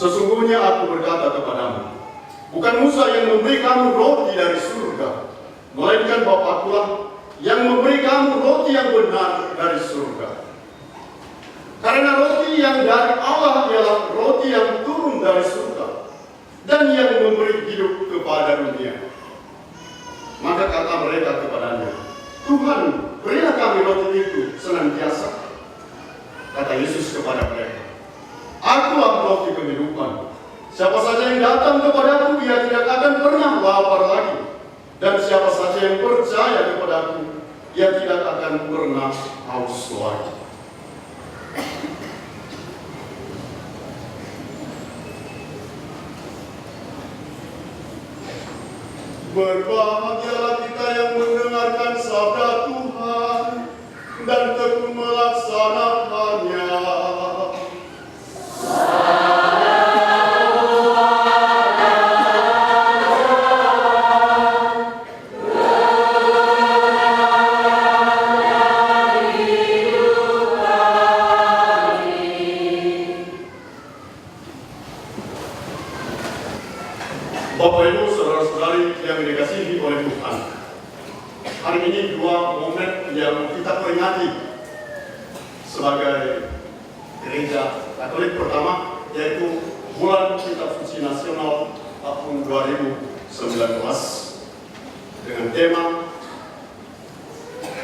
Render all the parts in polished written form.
Sesungguhnya aku berkata kepadamu, bukan Musa yang memberi kamu roti dari surga, melainkan Bapa-Kulah yang memberi kamu roti yang benar dari surga. Karena roti yang dari Allah ialah roti yang turun dari surga dan yang memberi hidup kepada dunia. Maka kata mereka kepadanya, Tuhan, berilah kami roti itu senantiasa. Kata Yesus kepada mereka, Akulah roti kehidupan. Siapa saja yang datang kepadaku, ia tidak akan pernah lapar lagi. Dan siapa saja yang percaya kepadaku, ia tidak akan pernah haus lagi. Berbahagialah kita yang mendengarkan sabda Tuhan dan tekun melaksanakannya. Bapak Ibu, saudara-saudari yang dikasihi oleh Tuhan, hari ini dua momen yang kita peringati sebagai gereja Katolik pertama, yaitu Bulan Kitab Suci Nasional tahun 2019 dengan tema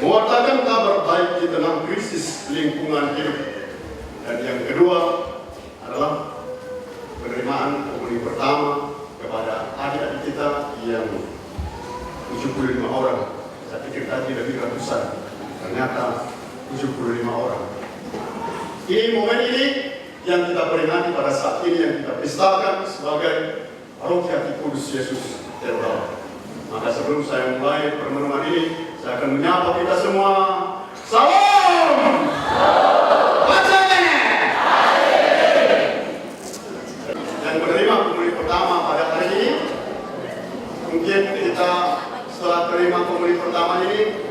mewartakan kabar baik di tengah krisis lingkungan hidup, dan yang kedua adalah penerimaan Komuni Pertama kepada adik-adik kita yang 75 orang. Saya pikir tadi lebih ratusan, ternyata 75 orang. Ini momen ini yang kita peringati pada saat ini, yang kita pestakan sebagai Paroki Hati Kudus Yesus Telukdalam. Maka sebelum saya mulai permenungan ini, saya akan menyapa kita semua. Salam! Yang menerima Komuni Pertama pada hari ini, mungkin kita setelah terima Komuni Pertama ini,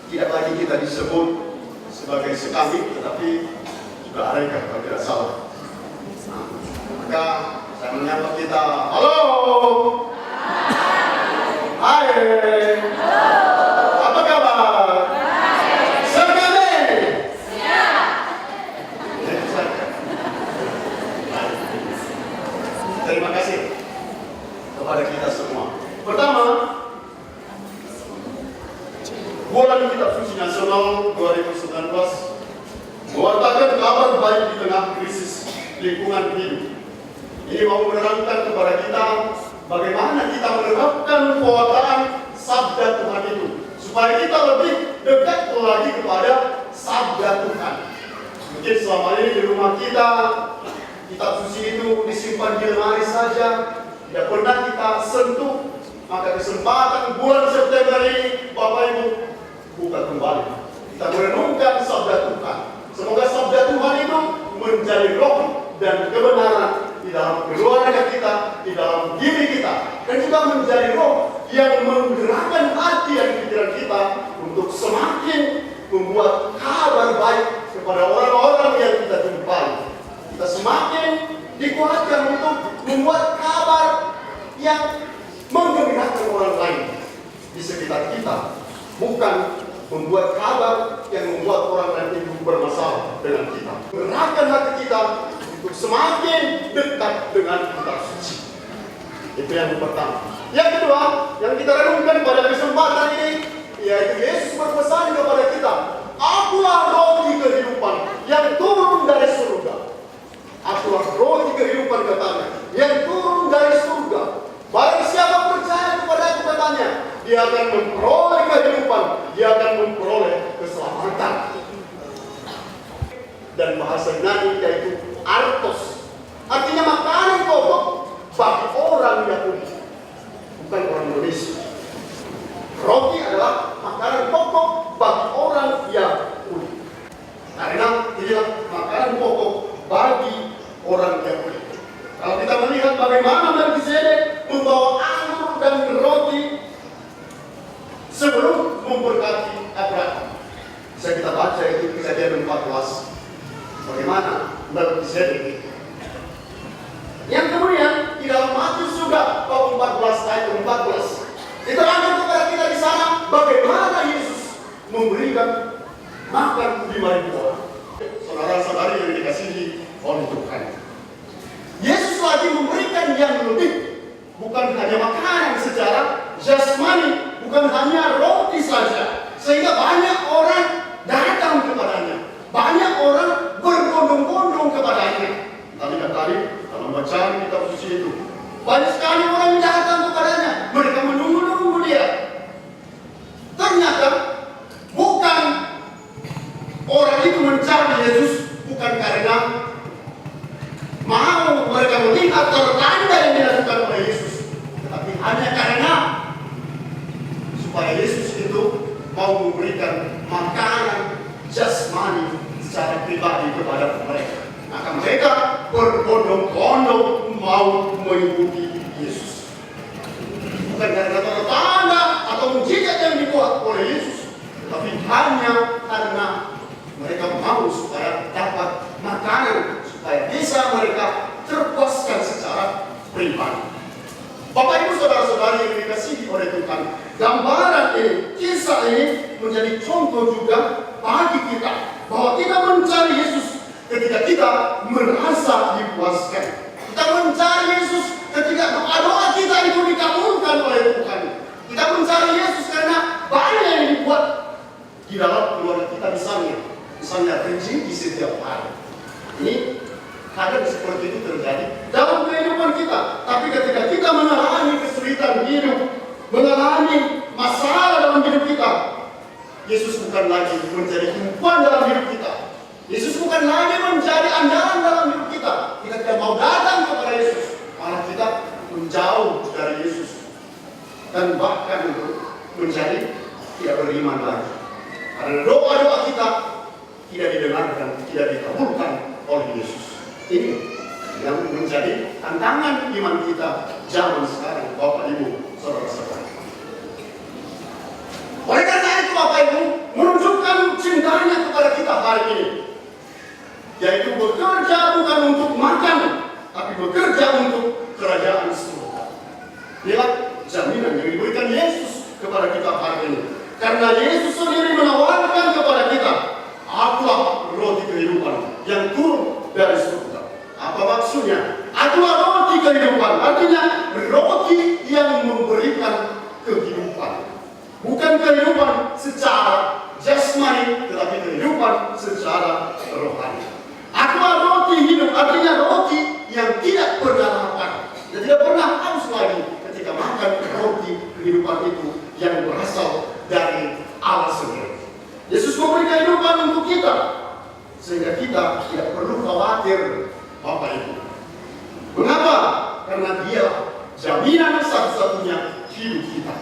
tidak lagi kita disebut sebagai sekami, tetapi juga areka kalau tidak salah. Maka saya menyapa kita, halo, hai, apa kabar? Sekali, terima kasih kepada kita semua. Pertama, Bulan Kitab Suci Nasional 2019 mewartakan kabar baik di tengah krisis lingkungan hidup. Ini mau menerangkan kepada kita bagaimana kita menerapkan pewartaan sabda Tuhan itu, supaya kita lebih dekat lagi kepada sabda Tuhan. Mungkin selama ini di rumah kita, kitab suci itu disimpan di lemari saja, tidak pernah kita sentuh. Maka kesempatan bulan September ini, Bapak Ibu, buka kembali. Kita merenungkan sabda Tuhan. Semoga sabda Tuhan itu menjadi roh dan kebenaran di dalam keluarga kita, di dalam diri kita, dan juga menjadi roh yang menggerakkan hati dan pikiran kita untuk semakin membuat kabar baik kepada orang-orang yang kita jumpai. Kita semakin dikuatkan untuk membuat kabar yang menggembirakan orang lain di sekitar kita, bukan membuat kabar yang membuat orang lain itu bermasalah dengan kita. Gerakkan hati kita untuk semakin dekat dengan kitab suci. Itu yang pertama. Yang kedua, yang kita renungkan pada kesempatan ini, yaitu Yesus berpesan kepada kita, Akulah roti kehidupan yang turun dari surga. Akulah roti kehidupan, katanya, yang turun dari surga. Barang siapa percaya kepada aku, katanya, dia akan memperoleh kehidupan, dia akan memperoleh keselamatan. Dan bahasa Yunani yaitu artos, artinya makanan pokok bagi orang Yahudi, bukan orang Indonesia. Roti adalah makanan pokok bagi orang Yahudi, karena dia makanan pokok bagi orang Yahudi. Kalau kita melihat bagaimana Melkisedek membawa anggur dan roti sebelum memberkati Abraham, bisa kita baca itu Kejadian 14. Bagaimana Melkisedek di dalam Matius juga bab 14 ayat 14. Diterangkan kepada kita di sana bagaimana Yesus memberikan makan 5.000 orang. Saudara-saudari yang dikasihi oleh Tuhan, Yesus lagi memberikan yang lebih, bukan hanya makanan secara jasmani, bukan hanya roti saja, sehingga banyak orang datang kepadanya, banyak orang berbondong-bondong kepadanya. Tadi dalam bacaan kitab suci itu, banyak sekali orang yang datang kepadanya, mereka menunggu-nunggu dia. Ternyata bukan orang itu mencari Yesus bukan karena mau mereka melihat tanda yang dilakukan oleh Yesus, tetapi hanya karena supaya Yesus itu mau memberikan makanan jasmani secara pribadi kepada mereka. Maka mereka berbondong-bondong mau mengikuti Yesus, bukan karena tanda atau mujizat yang dibuat oleh Yesus, tetapi hanya karena mereka mau supaya dapat makanan, supaya bisa mereka terpuaskan secara pribadi. Bapak Ibu saudara-saudari yang dikasihi oleh Tuhan, gambaran ini, kisah ini menjadi contoh juga bagi kita bahwa kita mencari Yesus ketika kita merasa dipuaskan. Kita mencari Yesus ketika doa-doa kita itu dikabulkan oleh Tuhan. Kita mencari Yesus karena banyak yang dibuat di dalam keluarga kita misalnya rezeki setiap hari. Ini kadang seperti itu terjadi dalam kehidupan kita. Tapi ketika kita mengalami kesulitan hidup, mengalami masalah dalam hidup kita, Yesus bukan lagi menjadi tumpuan dalam hidup kita. Yesus bukan lagi menjadi andalan dalam hidup kita. Kita tidak mau datang kepada Yesus, malah kita menjauh dari Yesus dan bahkan menjadi tidak beriman lagi. Karena doa-doa kita tidak didengarkan, tidak dikabulkan oleh Yesus. Ini yang menjadi tantangan iman kita zaman sekarang, Bapak Ibu, saudara-saudara. Oleh karena itu, Bapak Ibu menunjukkan cintanya kepada kita hari ini, yaitu bekerja bukan untuk makan, tapi bekerja untuk kerajaan surga. Inilah jaminan yang diberikan Yesus kepada kita hari ini. Karena Yesus sendiri menawarkan kepada kita, akulah roti kehidupan yang turun dari surga. Apa maksudnya? Akulah roti kehidupan, artinya roti yang memberikan kehidupan. Bukan kehidupan secara jasmani, tetapi kehidupan secara rohani. Akulah roti hidup, artinya roti yang tidak pernah lapar dan tidak pernah haus lagi ketika makan roti kehidupan itu yang berasal dari Allah sendiri. Yesus memberi kehidupan untuk kita, sehingga kita tidak perlu khawatir, Bapak Ibu. Mengapa? Karena Dia jaminan satu-satunya hidup kita.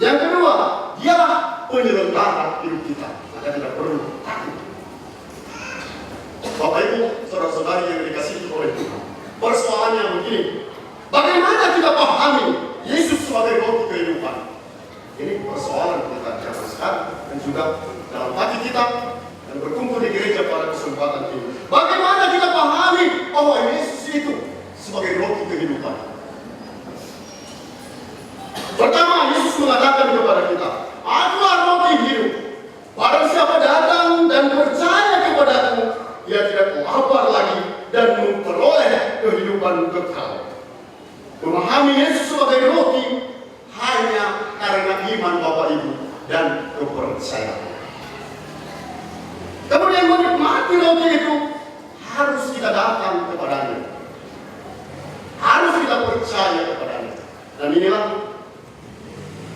Yang kedua, Dialah penyelenggara hidup kita, maka tidak perlu takut. Bapak Ibu, saudara-saudari yang dikasihi oleh Tuhan, persoalannya begini: bagaimana kita pahami Yesus sebagai roti kehidupan? Ini persoalan kita zaman sekarang dan juga dalam hati kita dan berkumpul di gereja pada kesempatan ini. Bagaimana kita pahami bahwa Yesus itu sebagai roti kehidupan? Pertama, Yesus mengatakan kepada kita, akulah roti hidup. Barang siapa datang dan percaya kepadaku, dia tidak lapar lagi dan memperoleh kehidupan kekal. Memahami Yesus sebagai roti hanya karena iman Bapak Ibu dan kepercayaan. Kemudian menikmati roti itu harus kita datang kepadanya, harus kita percaya kepadanya. Dan inilah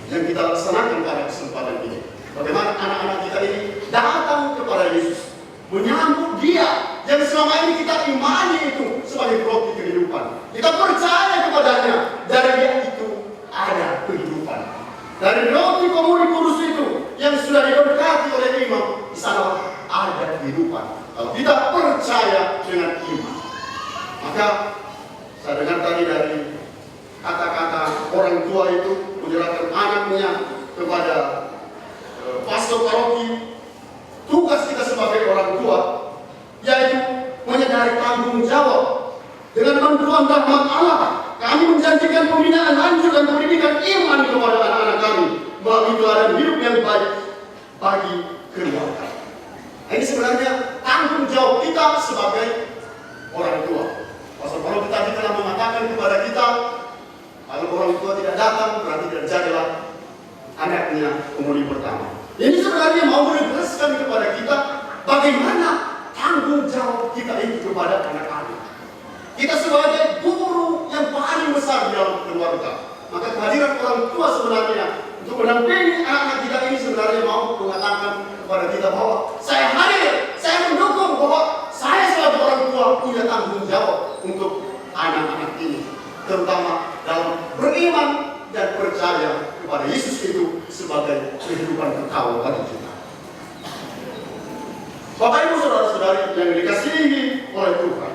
yang kita laksanakan pada kesempatan ini. Bagaimana anak-anak kita ini datang kepada Yesus, menyambut Dia yang selama ini kita imani itu sebagai roti kehidupan. Kita percaya kepadanya, dari Dia itu ada kehidupan. Dari roti Komuni Kudus itu yang sudah diberkati oleh imam, di sana ada kehidupan. Kalau kita percaya dengan iman, maka saya dengar tadi dari kata-kata orang tua itu menyerahkan anaknya kepada pastor paroki. Tugas kita sebagai orang tua yaitu menyadari tanggung jawab dengan bantuan rahmat Allah. kami menjanjikan pembinaan lanjut dan pendidikan iman kepada anak-anak kami melalui teladan hidup yang baik bagi keluarga. Ini sebenarnya tanggung jawab kita sebagai orang tua. Pastor Paroki tadi telah mengatakan kepada kita, kalau orang tua tidak datang, berarti tidak jadilah anaknya Komuni Pertama. Ini sebenarnya mau menegaskan kepada kita bagaimana tanggung jawab kita itu kepada anak-anak. Kita sebagai guru yang paling besar di dalam keluarga, maka kehadiran orang tua sebenarnya untuk mendampingi anak-anak kita ini sebenarnya mau mengatakan kepada kita bahwa saya hadir, saya mendukung bahwa saya sebagai orang tua punya tanggung jawab untuk anak-anak ini, terutama dalam beriman dan percaya kepada Yesus itu sebagai kehidupan kekal bagi kita. Bapak Ibu saudara-saudari yang dikasihi oleh Tuhan,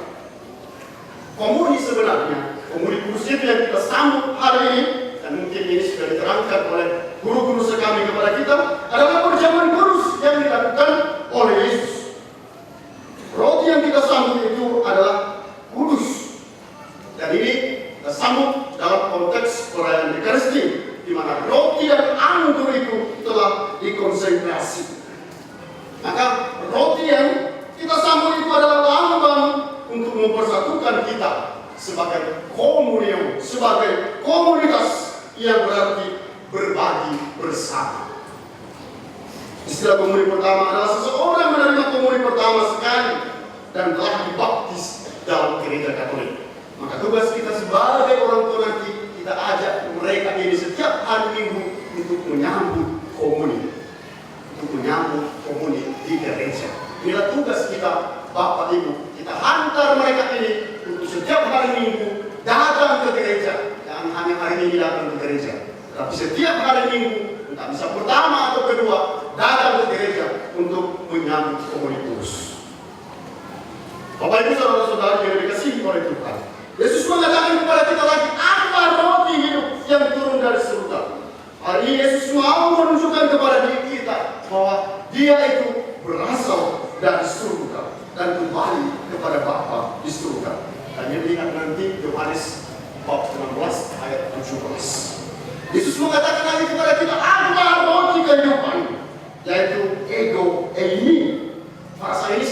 komuni sebenarnya, Komuni Kudus Yesus yang kita sambut hari ini, dan mungkin ini sudah diterangkan oleh guru-guru sekami kepada kita, adalah perjamuan kudus yang dilakukan oleh Yesus. Roti yang kita sambut itu adalah kudus, dan ini kita sambut dalam konteks perayaan BKSN, di mana roti dan anggur itu telah dikonsentrasi. Maka roti yang kita sambut itu adalah lambang untuk mempersatukan kita sebagai komunion, sebagai komunitas yang berarti berbagi bersama. Istilah Komuni Pertama adalah seseorang menerima Komuni Pertama sekali dan telah dibaptis dalam gereja Katolik. Maka tugas kita sebagai orang tua nanti, kita ajak mereka ini setiap hari Minggu untuk menyambut komuni, di gereja. Inilah tugas kita, Bapak Ibu. Kita hantar mereka ini untuk setiap hari Minggu datang ke gereja. Jangan hanya hari ini datang ke gereja, tapi setiap hari Minggu, entah bisa pertama atau kedua, datang ke gereja untuk menyambut Komuni Kudus. Bapak Ibu saudara-saudari yang dikasihi oleh Tuhan, Yesus mengatakan kepada kita lagi, apa roti hidup yang turun dari surga. Hari ini Yesus mau menunjukkan kepada diri kita bahwa Dia itu berasal dari surga dan kembali kepada Bapa di surga. Dan yang lihat nanti Yohanes bab 16 ayat 17. Yesus mengatakan lagi kepada kita, apa roti kehidupan, yaitu ego eimi. Frasa ini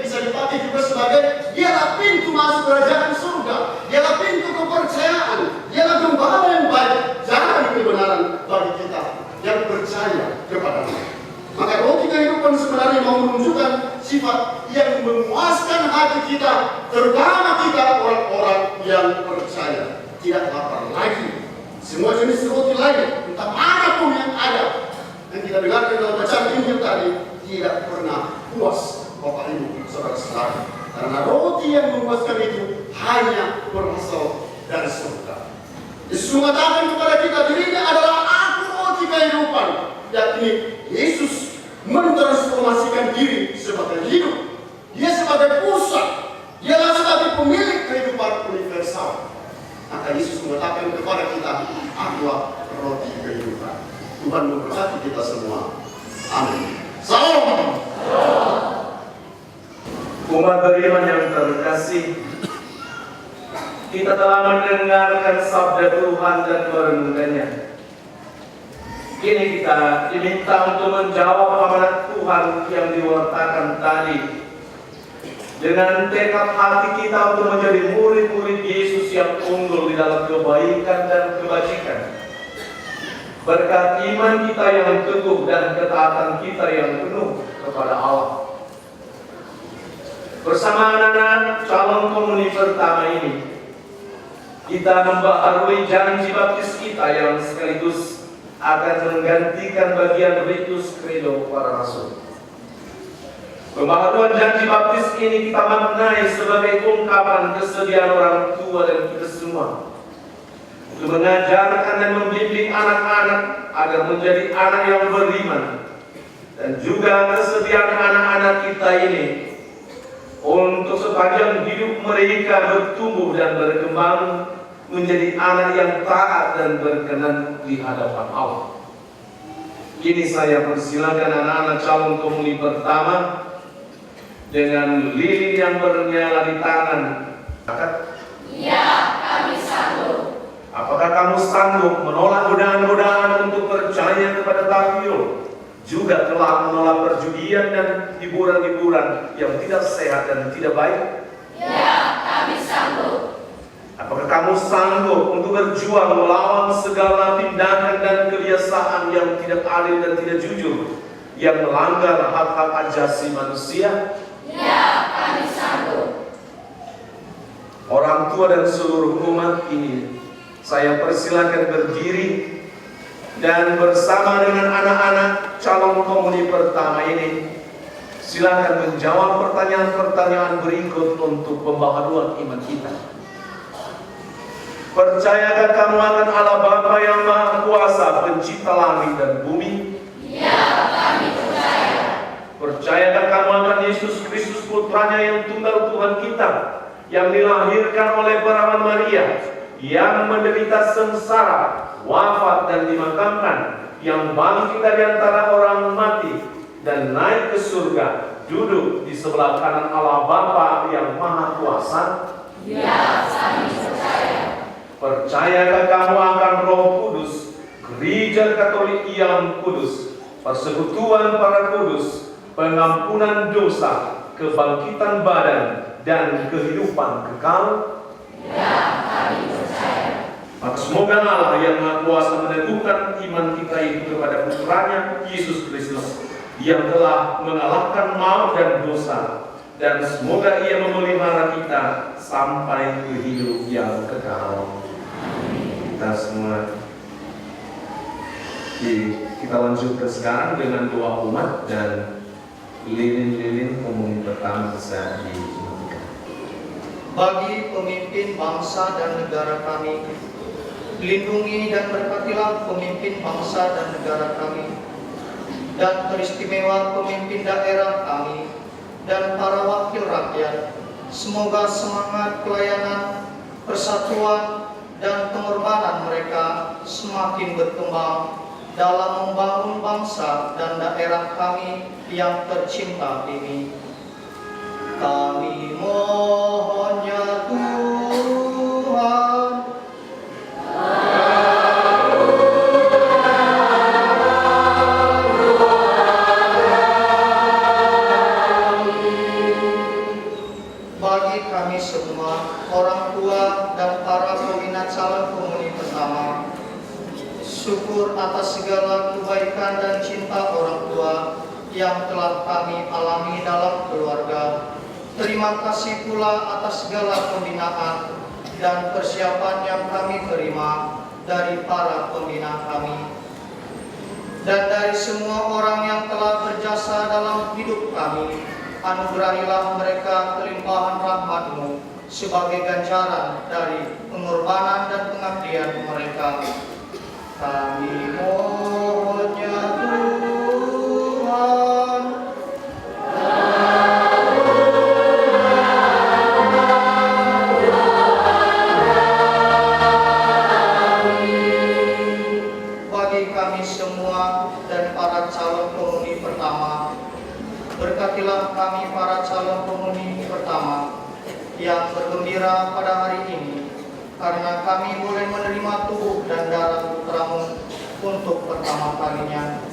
bisa dipakai juga sebagai dialah pintu masuk kerajaan surga, dialah pintu kepercayaan, dialah gembala yang baik, jalan kebenaran bagi kita yang percaya kepada Dia. Maka roti kehidupan sebenarnya mau menunjukkan sifat yang memuaskan hati kita, terutama kita orang-orang yang percaya. Tidak lapar lagi. Semua jenis roti lain, entah manapun yang ada, yang kita dengarkan dalam bacaan Injil tadi, tidak pernah puas, Bapak Ibu saudara-saudara. Karena roti yang memuaskan itu hanya berasal dari surga. Yesus mengatakan kepada kita, dirinya adalah aku roti kehidupan. Yakni Yesus mentransformasikan diri sebagai hidup. Dia sebagai pusat. Dialah sebagai pemilik kehidupan universal. Maka Yesus mengatakan kepada kita, akulah roti kehidupan. Tuhan memberkati kita semua. Amin. Salam. Umat beriman yang terkasih, kita telah mendengarkan sabda Tuhan dan merenungkannya. Kini kita diminta untuk menjawab amanat Tuhan yang diwartakan tadi dengan tekad hati kita untuk menjadi murid-murid Yesus yang unggul di dalam kebaikan dan kebajikan. Berkat iman kita yang teguh dan ketaatan kita yang penuh kepada Allah. Bersama anak-anak calon Komuni Pertama ini, kita membaharui janji baptis kita yang sekaligus akan menggantikan bagian ritus credo para rasul. Pembaharuan janji baptis ini kita maknai sebagai ungkapan kesediaan orang tua dan kita semua untuk mengajarkan dan membimbing anak-anak agar menjadi anak yang beriman, dan juga kesediaan anak-anak kita ini untuk sepanjang hidup mereka bertumbuh dan berkembang menjadi anak yang taat dan berkenan di hadapan Allah. Kini saya persilakan anak-anak calon Komuni Pertama dengan lilin yang bernyala di tangan. Ya, kami sanggup. sanggup menolak godaan-godaan untuk percaya kepada takwil, juga telah menolak perjudian dan hiburan-hiburan yang tidak sehat dan tidak baik? Ya, kami sanggup. Apakah kamu sanggup untuk berjuang melawan segala tindakan dan kebiasaan yang tidak adil dan tidak jujur, yang melanggar hak-hak asasi manusia? Ya, kami sanggup. Orang tua dan seluruh umat ini, saya persilakan berdiri dan bersama dengan anak-anak calon komuni pertama ini, silakan menjawab pertanyaan-pertanyaan berikut untuk pembaharuan iman kita. Percayakah kamu akan Allah Bapa yang Maha Kuasa, pencipta langit dan bumi? Ya, kami percaya. Percayakah kamu akan Yesus Kristus putranya yang tunggal Tuhan kita, yang dilahirkan oleh perawan Maria, yang menderita sengsara, wafat dan dimakamkan, yang bangkit dari antara orang mati dan naik ke surga, duduk di sebelah kanan Allah Bapa yang Maha Kuasa? Ya, kami percaya. Percayakah kamu akan Roh Kudus, Gereja Katolik yang kudus, persekutuan para kudus, pengampunan dosa, kebangkitan badan, dan kehidupan kekal? Ya, kami percaya. Maka semoga Allah yang Maha Kuasa meneguhkan iman kita itu kepada putranya Yesus Kristus, yang telah mengalahkan maut dan dosa, dan semoga Ia memelihara kita sampai ke hidup yang kekal. Kita semua kita lanjutkan sekarang dengan doa umat dan lilin-lilin komuni pertama bisa dimatikan. Bagi pemimpin bangsa dan negara kami, lindungi dan berkatilah pemimpin bangsa dan negara kami, dan teristimewa pemimpin daerah kami dan para wakil rakyat. Semoga semangat pelayanan, persatuan, dan pengorbanan mereka semakin berkembang dalam membangun bangsa dan daerah kami yang tercinta ini. Kami mohon ya Tuhan, bagi kami semua, orang tua dan para peminat calon komuni pertama, syukur atas segala kebaikan dan cinta orang tua yang telah kami alami dalam keluarga. Terima kasih pula atas segala pembinaan dan persiapan yang kami terima dari para pembina kami, dan dari semua orang yang telah berjasa dalam hidup kami. Anugerahilah mereka kelimpahan rahmat-Mu sebagai ganjaran dari pengorbanan dan pengabdian mereka. Kami mohon ya Tuhan, bagi kami semua dan para calon komuni pertama, berkatilah kami para calon komuni pertama yang bergembira pada hari ini, karena kami boleh menerima tubuh dan darah Putra-Mu untuk pertama kalinya.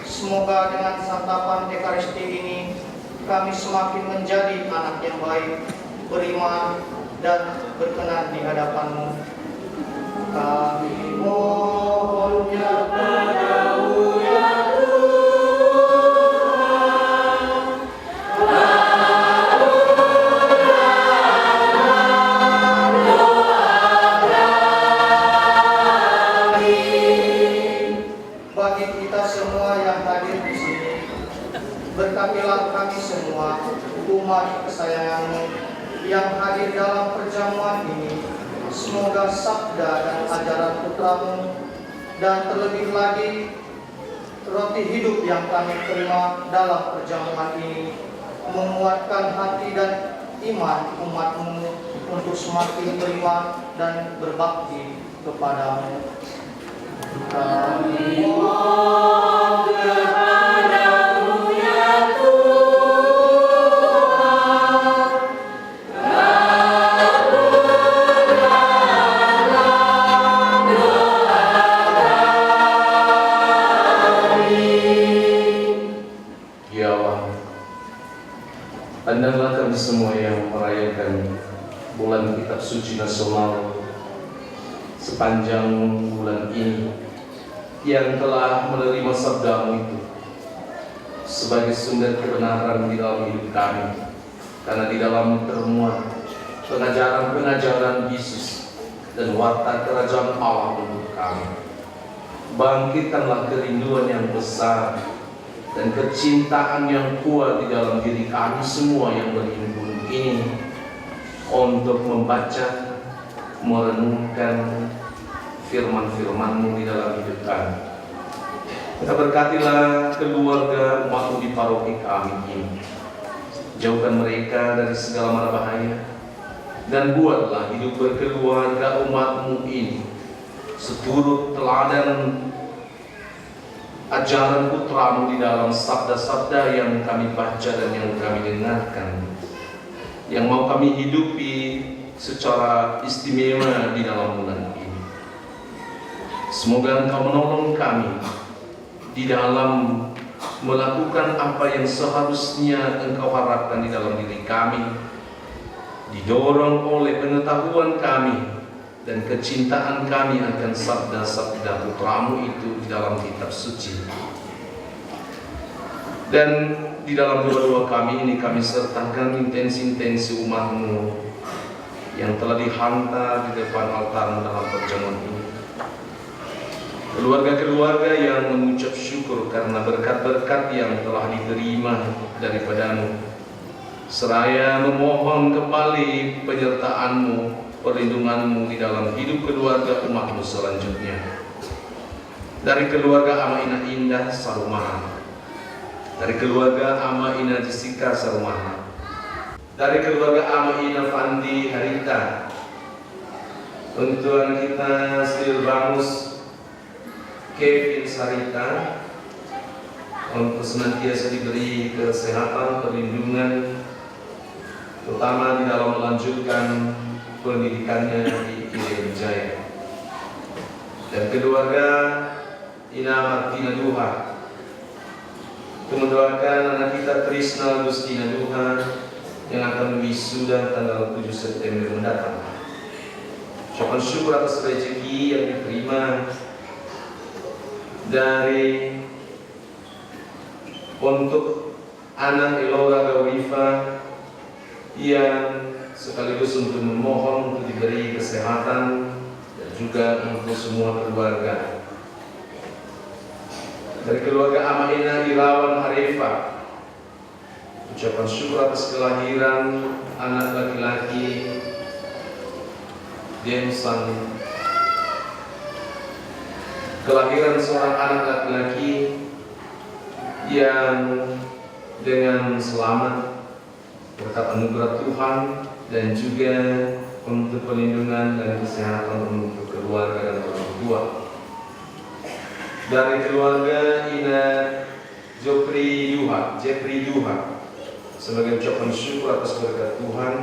Semoga dengan santapan Ekaristi ini, kami semakin menjadi anak yang baik, beriman, dan berkenan di hadapan-Mu. Kami mohon ya Padamu ya berkatilah kami semua, umat kesayangan-Mu yang hadir dalam perjamuan ini. Semoga sabda dan ajaran Putra-Mu dan terlebih lagi roti hidup yang kami terima dalam perjamuan ini menguatkan hati dan iman umat-Mu untuk semakin beriman dan berbakti kepada-Mu. Kami mohon kepada-Mu ya Tuhan, kabulkanlah doa Bulan Kitab Suci Nasional sepanjang bulan ini yang telah menerima sabdamu itu sebagai sumber kebenaran di dalam hidup kami, karena di dalam termuat pengajaran-pengajaran Yesus dan warta kerajaan Allah untuk kami. Bangkitkanlah kerinduan yang besar dan kecintaan yang kuat di dalam diri kami semua yang berhimpun ini untuk membaca, merenungkan firman-firman-Mu di dalam hidup kami. Kita berkatilah keluarga umat-Mu di paroki kami ini. Jauhkan mereka dari segala mara bahaya, dan buatlah hidup berkeluarga umat-Mu ini seturut teladan ajaran putra-Mu di dalam sabda-sabda yang kami baca dan yang kami dengarkan, yang mau kami hidupi secara istimewa di dalam bulan ini. Semoga Engkau menolong kami di dalam melakukan apa yang seharusnya Engkau harapkan di dalam diri kami, didorong oleh pengetahuan kami dan kecintaan kami akan sabda-sabda putra-Mu itu di dalam kitab suci. Dan di dalam doa-doa kami ini kami sertakan intensi-intensi umat-Mu yang telah dihantar di depan altar dalam perjamuan ini. Keluarga-keluarga yang mengucap syukur karena berkat-berkat yang telah diterima daripada-Mu, seraya memohon kembali penyertaan-Mu, perlindungan-Mu di dalam hidup keluarga umat-Mu selanjutnya. Dari keluarga Ama Ina Indah Sarumahan, dari keluarga Ama Ina Jessica Sarumahan, dari keluarga Ama Ina Fandi Harita, untuk anak kita Silvanus Kevin Sarita, untuk senantiasa diberi kesehatan, perlindungan, terutama di dalam melanjutkan pendidikannya di Irian Jaya. Dan keluarga Ina Martina Duha, untuk mendoakan anak kita Trisna Agustina Duha yang akan wisuda tanggal 7 September mendatang. Ucapan syukur atas rezeki yang diterima dari untuk anak Elora Gaurifa yang sekaligus untuk memohon untuk diberi kesehatan dan juga untuk semua keluarga. Dari keluarga Ama Ina Irawan Harefa, ucapan syukur atas kelahiran anak laki-laki Densan, kelahiran seorang anak laki-laki yang dengan selamat berkat anugerah Tuhan, dan juga untuk perlindungan dan kesehatan untuk keluarga dan orang tua. Dari keluarga Ina Jeffrey Duha, sebagai ucapan syukur atas berkat Tuhan,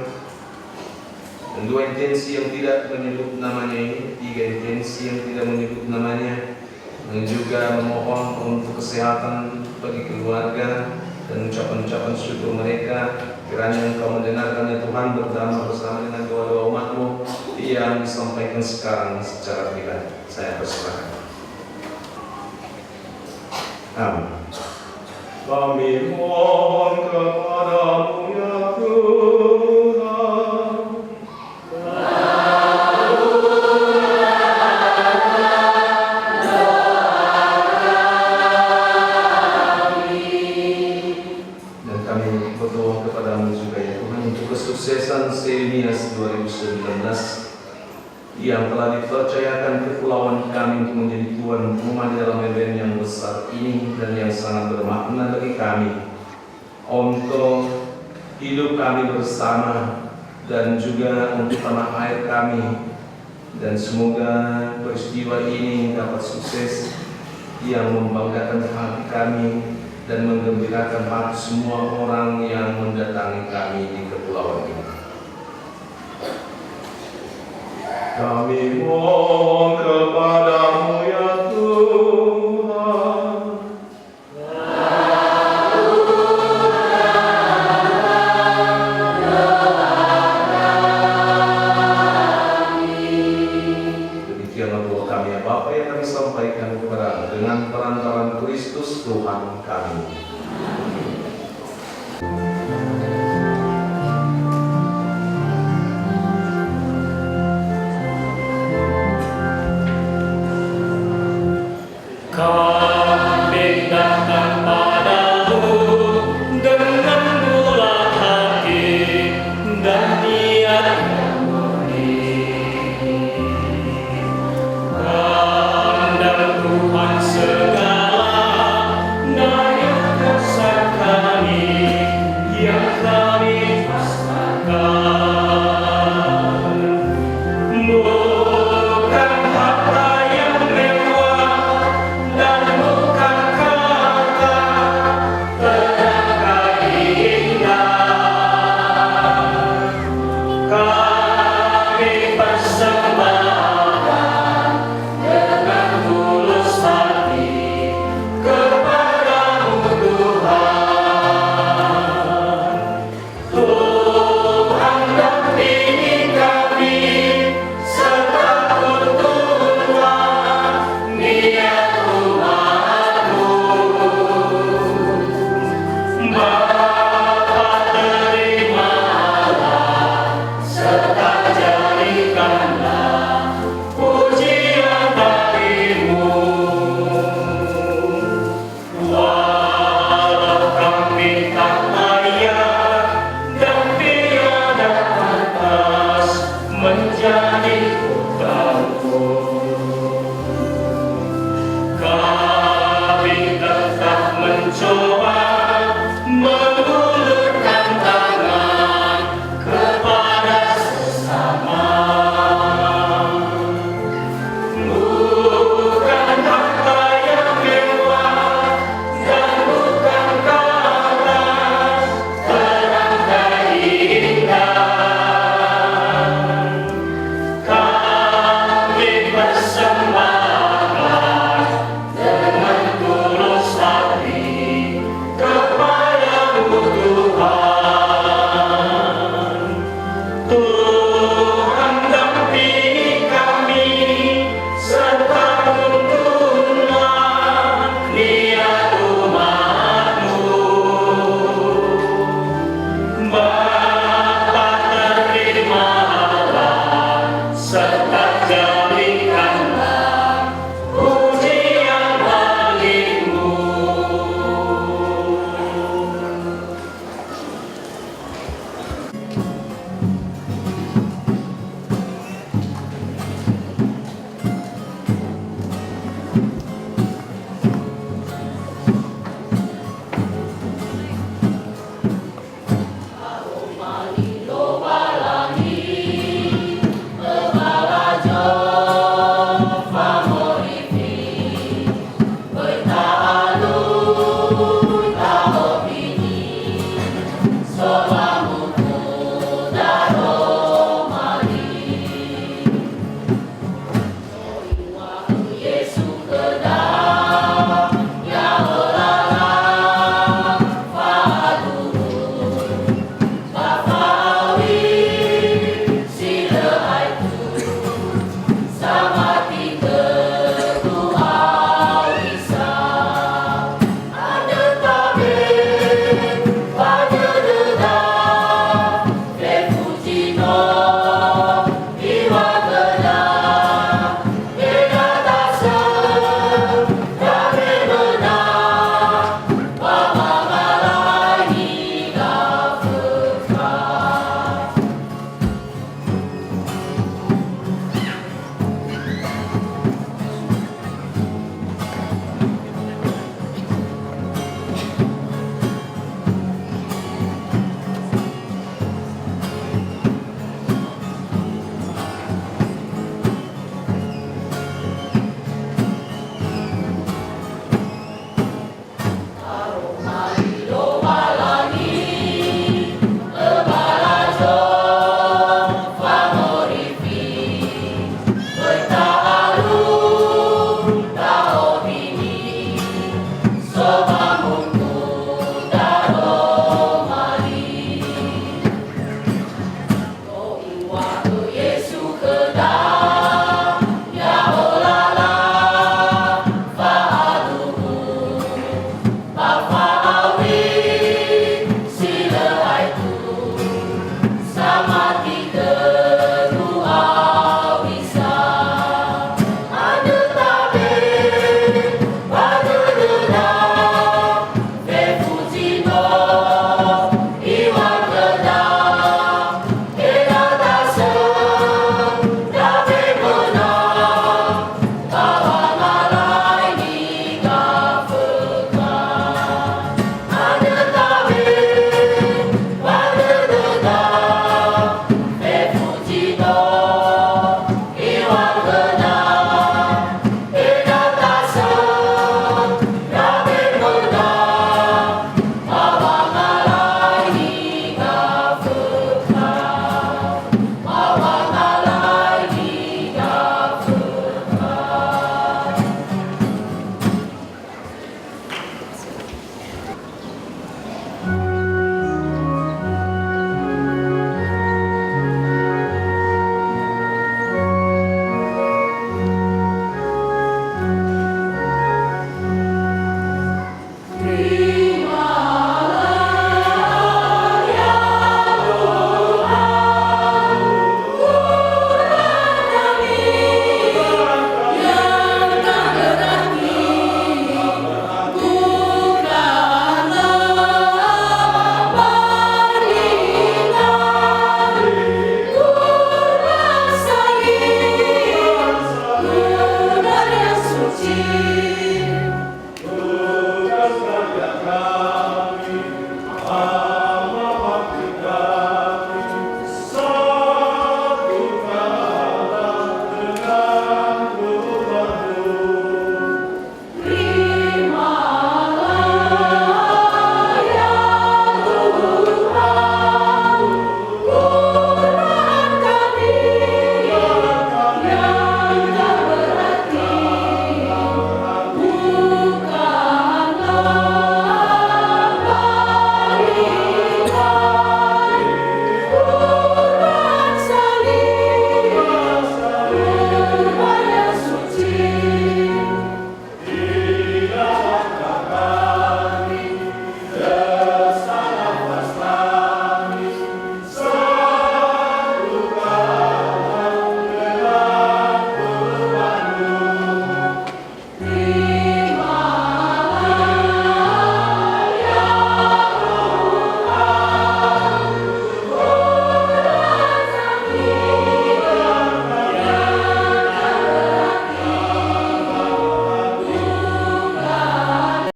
dan dua intensi yang tidak menyebut namanya ini, tiga intensi yang tidak menyebut namanya, dan juga memohon untuk kesehatan bagi keluarga dan ucapan-ucapan syukur mereka. Kiranya Engkau mendengarkannya Tuhan, bersama dengan doa-doa umat-Mu yang disampaikan sekarang secara pribadi. Saya berserahkan. Amin. Kami mohon kepada-Mu ya Tuhan, dan kami berdoa kepada-Mu juga ya Tuhan untuk kesuksesan Nias 2019 yang telah dipercayakan kepulauan kami untuk menjadi tuan rumah di dalam event yang besar ini dan yang sangat bermakna bagi kami untuk hidup kami bersama dan juga untuk tanah air kami. Dan semoga peristiwa ini dapat sukses yang membanggakan hati kami dan menggembirakan hati semua orang yang mendatangi kami di kepulauan ini. Kami mohon kepada-Mu ya Tuhan, Fuji